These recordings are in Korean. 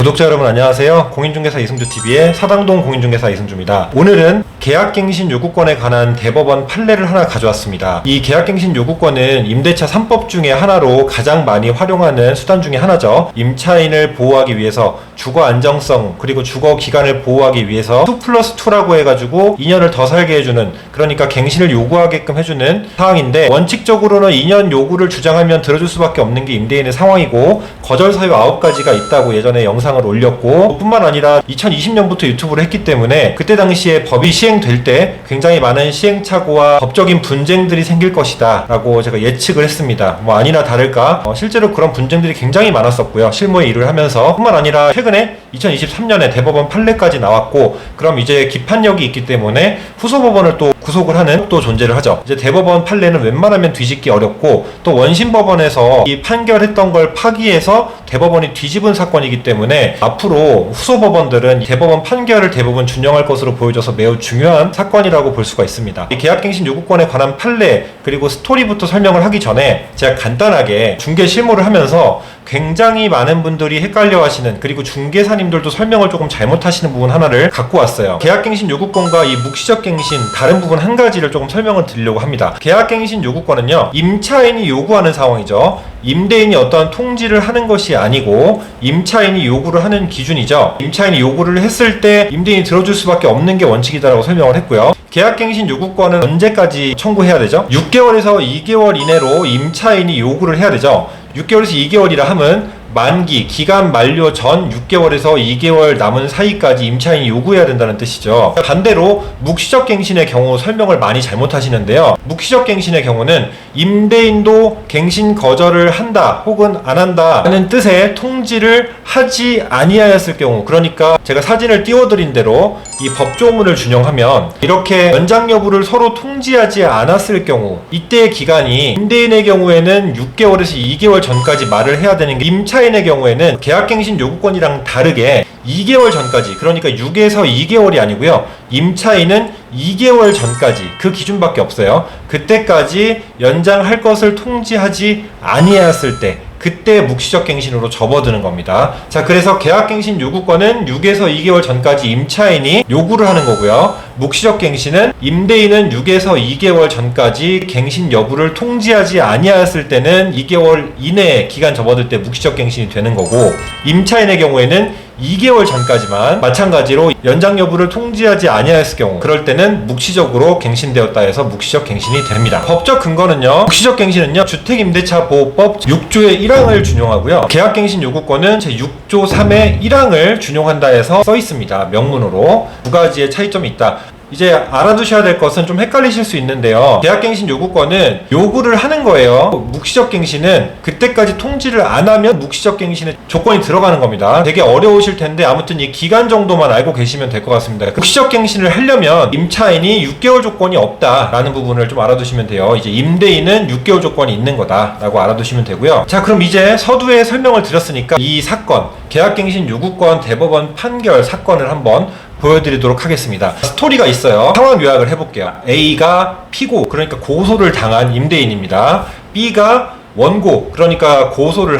구독자 여러분 안녕하세요. 공인중개사 이승주TV의 사당동 공인중개사 이승주입니다. 오늘은 계약갱신 요구권에 관한 대법원 판례를 하나 가져왔습니다. 이 계약갱신 요구권은 임대차 3법 중에 하나로 가장 많이 활용하는 수단 중에 하나죠. 임차인을 보호하기 위해서 주거 안정성 그리고 주거 기간을 보호하기 위해서 2+2라고 해가지고 2년을 더 살게 해주는, 그러니까 갱신을 요구하게끔 해주는 사항인데, 원칙적으로는 2년 요구를 주장하면 들어줄 수밖에 없는 게 임대인의 상황이고, 거절 사유 9가지가 있다고 예전에 영상을 올렸고, 뿐만 아니라 2020년부터 유튜브를 했기 때문에 그때 당시에 법이 시행될 때 굉장히 많은 시행착오와 법적인 분쟁들이 생길 것이다 라고 제가 예측을 했습니다. 아니나 다를까 실제로 그런 분쟁들이 굉장히 많았었고요. 실무에 일을 하면서. 뿐만 아니라 최근에 2023년에 대법원 판례까지 나왔고, 그럼 이제 기판력이 있기 때문에 후소법원을 또 구속을 하는 또 존재를 하죠. 이제 대법원 판례는 웬만하면 뒤집기 어렵고, 또 원심법원에서 이 판결했던 걸 파기해서 대법원이 뒤집은 사건이기 때문에 앞으로 후소법원들은 대법원 판결을 대부분 준용할 것으로 보여져서 매우 중요한 사건이라고 볼 수가 있습니다. 이 계약갱신 요구권에 관한 판례 그리고 스토리부터 설명을 하기 전에 제가 간단하게 중개 실무를 하면서 굉장히 많은 분들이 헷갈려 하시는, 그리고 중개사님들도 설명을 조금 잘못하시는 부분 하나를 갖고 왔어요. 계약갱신 요구권과 이 묵시적 갱신 다른 부분 한 가지를 조금 설명을 드리려고 합니다. 계약갱신 요구권은요, 임차인이 요구하는 상황이죠. 임대인이 어떠한 통지를 하는 것이 아니고 임차인이 요구를 하는 기준이죠. 임차인이 요구를 했을 때 임대인이 들어줄 수밖에 없는 게 원칙이다라고 설명을 했고요. 계약갱신 요구권은 언제까지 청구해야 되죠? 6개월에서 2개월 이내로 임차인이 요구를 해야 되죠. 6개월에서 2개월이라 함은 만기, 기간 만료 전 6개월에서 2개월 남은 사이까지 임차인이 요구해야 된다는 뜻이죠. 반대로 묵시적 갱신의 경우 설명을 많이 잘못하시는데요. 묵시적 갱신의 경우는 임대인도 갱신 거절을 한다 혹은 안 한다 하는 뜻의 통지를 하지 아니하였을 경우, 그러니까 제가 사진을 띄워드린 대로 이 법조문을 준용하면 이렇게 연장 여부를 서로 통지하지 않았을 경우, 이때의 기간이 임대인의 경우에는 6개월에서 2개월 전까지 말을 해야 되는 게, 임차인의 경우에는 계약갱신 요구권이랑 다르게 2개월 전까지, 그러니까 6에서 2개월이 아니고요, 임차인은 2개월 전까지, 그 기준밖에 없어요. 그때까지 연장할 것을 통지하지 아니하였을 때, 그때 묵시적 갱신으로 접어드는 겁니다. 자, 그래서 계약갱신 요구권은 6에서 2개월 전까지 임차인이 요구를 하는 거고요. 묵시적 갱신은 임대인은 6에서 2개월 전까지 갱신 여부를 통지하지 아니하였을 때는 2개월 이내에 기간 접어들 때 묵시적 갱신이 되는 거고, 임차인의 경우에는 2개월 전까지만 마찬가지로 연장 여부를 통지하지 아니하였을 경우, 그럴 때는 묵시적으로 갱신되었다 해서 묵시적 갱신이 됩니다. 법적 근거는요, 묵시적 갱신은요, 주택임대차보호법 6조의 1항을 준용하고요, 계약갱신 요구권은 제6조 3의 1항을 준용한다 해서 써 있습니다. 명문으로. 두 가지의 차이점이 있다. 이제 알아두셔야 될 것은, 좀 헷갈리실 수 있는데요, 계약갱신 요구권은 요구를 하는 거예요. 묵시적 갱신은 그때까지 통지를 안 하면 묵시적 갱신의 조건이 들어가는 겁니다. 되게 어려우실 텐데 아무튼 이 기간 정도만 알고 계시면 될 것 같습니다. 묵시적 갱신을 하려면 임차인이 6개월 조건이 없다라는 부분을 좀 알아두시면 돼요. 이제 임대인은 6개월 조건이 있는 거다라고 알아두시면 되고요. 자, 그럼 이제 서두에 설명을 드렸으니까 이 사건, 계약갱신 요구권 대법원 판결 사건을 한번 보여드리도록 하겠습니다. 스토리가 있어요. 상황 요약을 해볼게요. A가 피고, 그러니까 고소를 당한 임대인입니다. B가 원고, 그러니까 고소를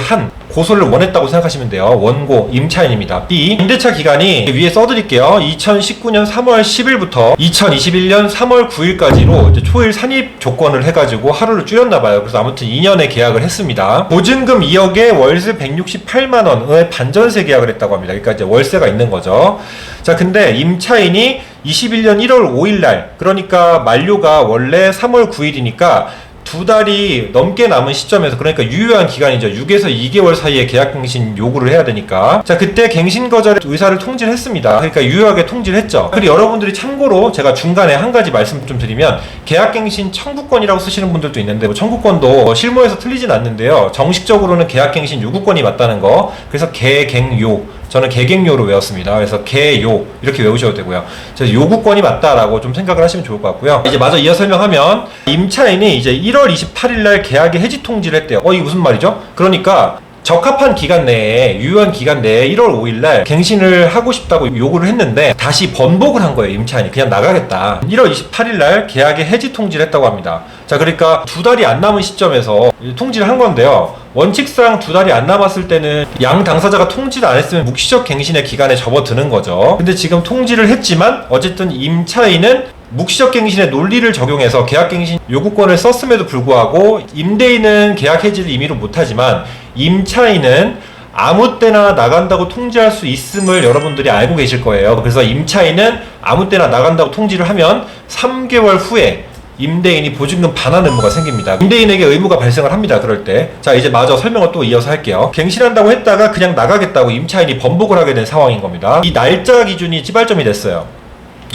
원했다고 생각하시면 돼요. 원고, 임차인입니다. B, 임대차 기간이 위에 써드릴게요. 2019년 3월 10일부터 2021년 3월 9일까지로 이제 초일 산입 조건을 해가지고 하루를 줄였나봐요. 그래서 아무튼 2년의 계약을 했습니다. 보증금 2억에 월세 168만원의 반전세 계약을 했다고 합니다. 그러니까 이제 월세가 있는 거죠. 자, 근데 임차인이 21년 1월 5일날, 그러니까 만료가 원래 3월 9일이니까 2달이 넘게 남은 시점에서, 그러니까 유효한 기간이죠. 6에서 2개월 사이에 계약갱신 요구를 해야 되니까. 자, 그때 갱신 거절의 의사를 통지를 했습니다. 그러니까 유효하게 통지를 했죠. 그리고 여러분들이 참고로 제가 중간에 한 가지 말씀 좀 드리면, 계약갱신 청구권이라고 쓰시는 분들도 있는데, 청구권도 실무에서 틀리진 않는데요, 정식적으로는 계약갱신 요구권이 맞다는 거. 그래서 계갱요, 저는 계갱요로 외웠습니다. 그래서 계요 이렇게 외우셔도 되고요. 요구권이 맞다라고 좀 생각을 하시면 좋을 것 같고요. 이제 마저 이어 설명하면, 임차인이 이제 1월 28일 날 계약의 해지 통지를 했대요. 이게 무슨 말이죠? 그러니까 적합한 기간 내에, 유효한 기간 내에 1월 5일날 갱신을 하고 싶다고 요구를 했는데 다시 번복을 한 거예요. 임차인이 그냥 나가겠다. 1월 28일날 계약의 해지 통지를 했다고 합니다. 자, 그러니까 2달이 안 남은 시점에서 통지를 한 건데요. 원칙상 2달이 안 남았을 때는 양 당사자가 통지를 안 했으면 묵시적 갱신의 기간에 접어드는 거죠. 근데 지금 통지를 했지만 어쨌든 임차인은 묵시적 갱신의 논리를 적용해서 계약갱신 요구권을 썼음에도 불구하고 임대인은 계약 해지를 임의로 못하지만 임차인은 아무 때나 나간다고 통지할 수 있음을 여러분들이 알고 계실 거예요. 그래서 임차인은 아무 때나 나간다고 통지를 하면 3개월 후에 임대인이 보증금 반환 의무가 생깁니다. 임대인에게 의무가 발생을 합니다. 그럴 때. 자, 이제 마저 설명을 또 이어서 할게요. 갱신한다고 했다가 그냥 나가겠다고 임차인이 번복을 하게 된 상황인 겁니다. 이 날짜 기준이 찌발점이 됐어요.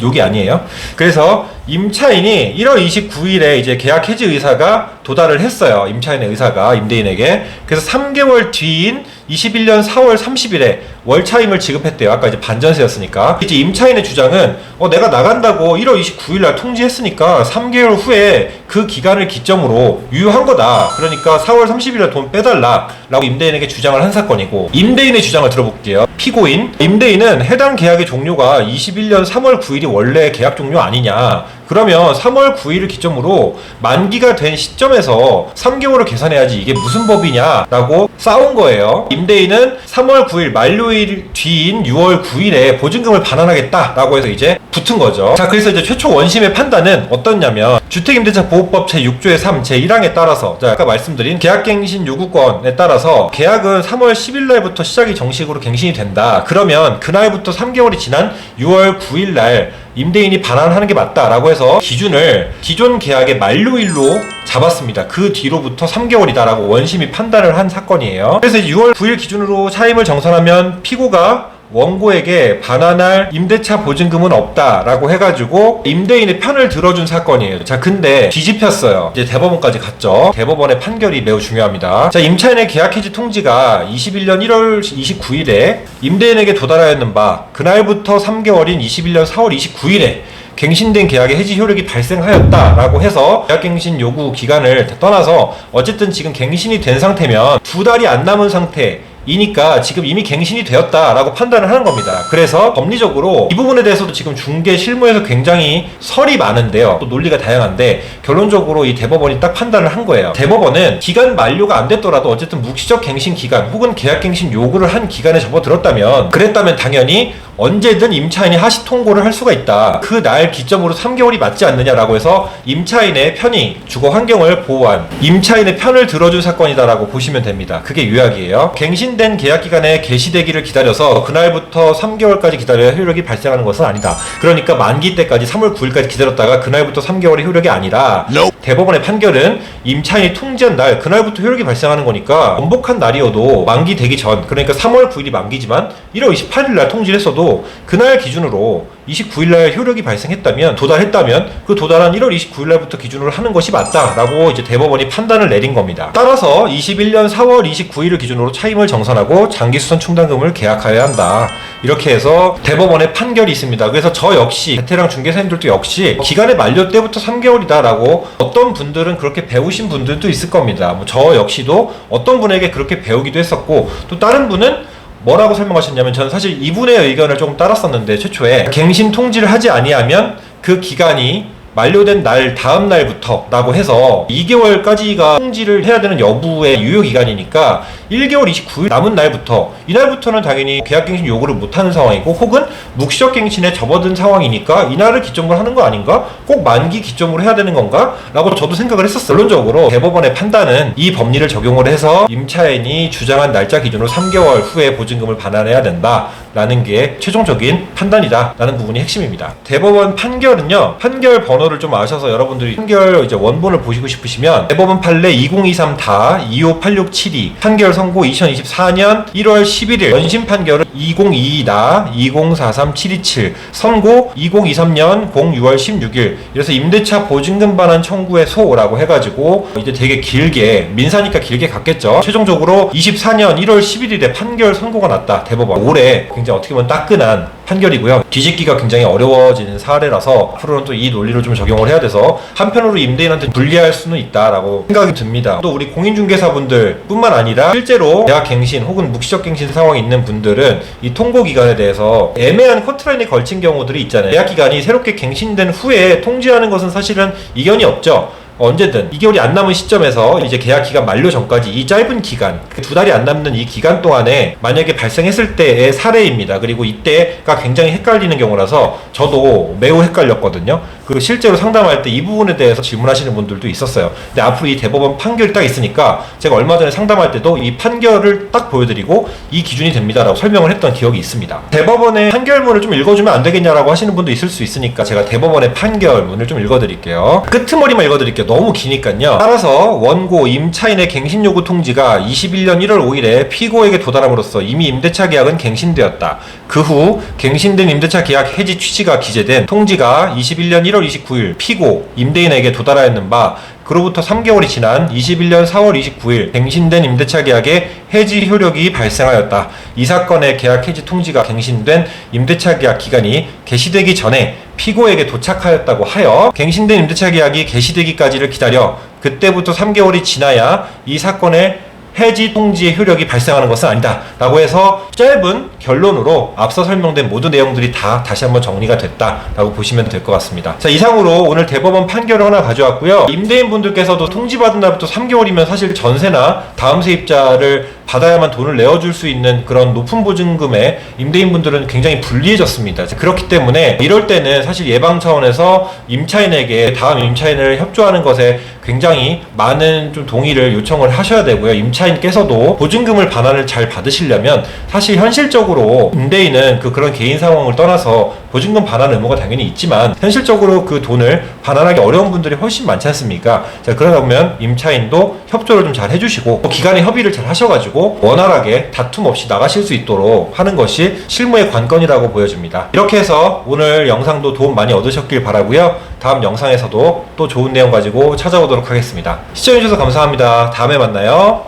욕이 아니에요. 그래서 임차인이 1월 29일에 이제 계약 해지 의사가 도달을 했어요. 임차인의 의사가 임대인에게. 그래서 3개월 뒤인 21년 4월 30일에 월차임을 지급했대요. 아까 이제 반전세였으니까. 이제 임차인의 주장은 내가 나간다고 1월 29일 날 통지했으니까 3개월 후에 그 기간을 기점으로 유효한 거다. 그러니까 4월 30일 날 돈 빼달라 라고 임대인에게 주장을 한 사건이고, 임대인의 주장을 들어볼게요. 피고인 임대인은 해당 계약의 종료가 21년 3월 9일이 원래 계약 종료 아니냐, 그러면 3월 9일을 기점으로 만기가 된 시점에서 3개월을 계산해야지 이게 무슨 법이냐 라고 싸운 거예요. 임대인은 3월 9일 만료일 뒤인 6월 9일에 보증금을 반환하겠다 라고 해서 이제 붙은 거죠. 자, 그래서 이제 최초 원심의 판단은 어떻냐면 주택임대차보호법 제6조의 3 제1항에 따라서, 자, 아까 말씀드린 계약갱신 요구권에 따라서 계약은 3월 10일 날부터 시작이 정식으로 갱신이 된다. 그러면 그날부터 3개월이 지난 6월 9일 날 임대인이 반환하는 게 맞다라고 해서 기준을 기존 계약의 만료일로 잡았습니다. 그 뒤로부터 3개월이다라고 원심이 판단을 한 사건이에요. 그래서 6월 9일 기준으로 차임을 정산하면 피고가 원고에게 반환할 임대차 보증금은 없다라고 해가지고 임대인의 편을 들어준 사건이에요. 자, 근데 뒤집혔어요. 이제 대법원까지 갔죠. 대법원의 판결이 매우 중요합니다. 자, 임차인의 계약 해지 통지가 21년 1월 29일에 임대인에게 도달하였는 바 그날부터 3개월인 21년 4월 29일에 갱신된 계약의 해지 효력이 발생하였다라고 해서 계약갱신 요구 기간을 떠나서 어쨌든 지금 갱신이 된 상태면 2달이 안 남은 상태이니까 지금 이미 갱신이 되었다라고 판단을 하는 겁니다. 그래서 법리적으로 이 부분에 대해서도 지금 중개 실무에서 굉장히 설이 많은데요. 또 논리가 다양한데 결론적으로 이 대법원이 딱 판단을 한 거예요. 대법원은 기간 만료가 안 됐더라도 어쨌든 묵시적 갱신 기간 혹은 계약갱신 요구를 한 기간에 접어들었다면, 그랬다면 당연히 언제든 임차인이 하시 통고를 할 수가 있다. 그 날 기점으로 3개월이 맞지 않느냐라고 해서 임차인의 편의, 주거 환경을 보호한 임차인의 편을 들어준 사건이다라고 보시면 됩니다. 그게 요약이에요. 갱신된 계약기간에 개시되기를 기다려서 그날부터 3개월까지 기다려야 효력이 발생하는 것은 아니다. 그러니까 만기 때까지 3월 9일까지 기다렸다가 그날부터 3개월의 효력이 아니라 대법원의 판결은 임차인이 통지한 날 그날부터 효력이 발생하는 거니까 원복한 날이어도 만기 되기 전, 그러니까 3월 9일이 만기지만 1월 28일 날 통지를 했어도 그날 기준으로 29일 날 효력이 발생했다면, 도달했다면 그 도달한 1월 29일 날부터 기준으로 하는 것이 맞다라고 이제 대법원이 판단을 내린 겁니다. 따라서 21년 4월 29일을 기준으로 차임을 정산하고 장기수선 충당금을 계약하여야 한다. 이렇게 해서 대법원의 판결이 있습니다. 그래서 저 역시 베테랑 중개사님들도 역시 기간의 만료 때부터 3개월이다라고, 어떤 분들은 그렇게 배우신 분들도 있을 겁니다. 저 역시도 어떤 분에게 그렇게 배우기도 했었고, 또 다른 분은 뭐라고 설명하셨냐면, 저는 사실 이분의 의견을 조금 따랐었는데, 최초에 갱신 통지를 하지 아니하면 그 기간이 만료된 날 다음 날부터 라고 해서 2개월까지가 통지를 해야 되는 여부의 유효기간이니까 1개월 29일 남은 날부터, 이날부터는 당연히 계약갱신 요구를 못하는 상황이고 혹은 묵시적 갱신에 접어든 상황이니까 이날을 기점으로 하는 거 아닌가? 꼭 만기 기점으로 해야 되는 건가? 라고 저도 생각을 했었어요. 결론적으로 대법원의 판단은 이 법리를 적용을 해서 임차인이 주장한 날짜 기준으로 3개월 후에 보증금을 반환해야 된다 라는 게 최종적인 판단이다 라는 부분이 핵심입니다. 대법원 판결은요, 판결 번호를 좀 아셔서 여러분들이 판결 이제 원본을 보시고 싶으시면 대법원 판례 2023-258672 판결 선고 2024년 1월 11일, 원심 판결은 2022-2043727 선고 2023년 06월 16일. 그래서 임대차 보증금 반환 청구의 소라고 해가지고 이제 되게 길게, 민사니까 길게 갔겠죠. 최종적으로 24년 1월 11일에 판결 선고가 났다. 대법원 올해 굉장히 어떻게 보면 따끈한 판결이고요. 뒤집기가 굉장히 어려워지는 사례라서 앞으로는 또 이 논리를 좀 적용을 해야 돼서 한편으로 임대인한테 불리할 수는 있다라고 생각이 듭니다. 또 우리 공인중개사분들 뿐만 아니라 실제로 계약갱신 혹은 묵시적 갱신 상황이 있는 분들은 이 통고기간에 대해서 애매한 커트라인에 걸친 경우들이 있잖아요. 계약기간이 새롭게 갱신된 후에 통지하는 것은 사실은 이견이 없죠. 언제든 2개월이 안 남은 시점에서 이제 계약 기간 만료 전까지 이 짧은 기간, 2달이 안 남는 이 기간 동안에 만약에 발생했을 때의 사례입니다. 그리고 이때가 굉장히 헷갈리는 경우라서 저도 매우 헷갈렸거든요. 그 실제로 상담할 때 이 부분에 대해서 질문하시는 분들도 있었어요. 근데 앞으로 이 대법원 판결이 딱 있으니까 제가 얼마 전에 상담할 때도 이 판결을 딱 보여드리고 이 기준이 됩니다라고 설명을 했던 기억이 있습니다. 대법원의 판결문을 좀 읽어주면 안 되겠냐라고 하시는 분도 있을 수 있으니까 제가 대법원의 판결문을 좀 읽어드릴게요. 끄트머리만 읽어드릴게요. 너무 기니까요. 따라서 원고 임차인의 갱신 요구 통지가 21년 1월 5일에 피고에게 도달함으로써 이미 임대차 계약은 갱신되었다. 그 후 갱신된 임대차 계약 해지 취지가 기재된 통지가 21년 1월 29일 피고 임대인에게 도달하였는 바 그로부터 3개월이 지난 21년 4월 29일 갱신된 임대차 계약의 해지 효력이 발생하였다. 이 사건의 계약 해지 통지가 갱신된 임대차 계약 기간이 개시되기 전에 피고에게 도착하였다고 하여 갱신된 임대차 계약이 개시되기까지를 기다려 그때부터 3개월이 지나야 이 사건의 해지 통지의 효력이 발생하는 것은 아니다 라고 해서 짧은 결론으로 앞서 설명된 모든 내용들이 다 다시 한번 정리가 됐다 라고 보시면 될 것 같습니다. 자, 이상으로 오늘 대법원 판결을 하나 가져왔고요. 임대인 분들께서도 통지받은 날부터 3개월이면 사실 전세나 다음 세입자를 받아야만 돈을 내어줄 수 있는 그런 높은 보증금에 임대인분들은 굉장히 불리해졌습니다. 그렇기 때문에 이럴 때는 사실 예방 차원에서 임차인에게 다음 임차인을 협조하는 것에 굉장히 많은 좀 동의를 요청을 하셔야 되고요. 임차인께서도 보증금을 반환을 잘 받으시려면 사실 현실적으로 임대인은 그런 개인 상황을 떠나서 보증금 반환 의무가 당연히 있지만 현실적으로 그 돈을 반환하기 어려운 분들이 훨씬 많지 않습니까? 자, 그러다 보면 임차인도 협조를 좀 잘 해주시고 또 기간의 협의를 잘 하셔가지고 원활하게 다툼 없이 나가실 수 있도록 하는 것이 실무의 관건이라고 보여집니다. 이렇게 해서 오늘 영상도 도움 많이 얻으셨길 바라고요. 다음 영상에서도 또 좋은 내용 가지고 찾아오도록 하겠습니다. 시청해주셔서 감사합니다. 다음에 만나요.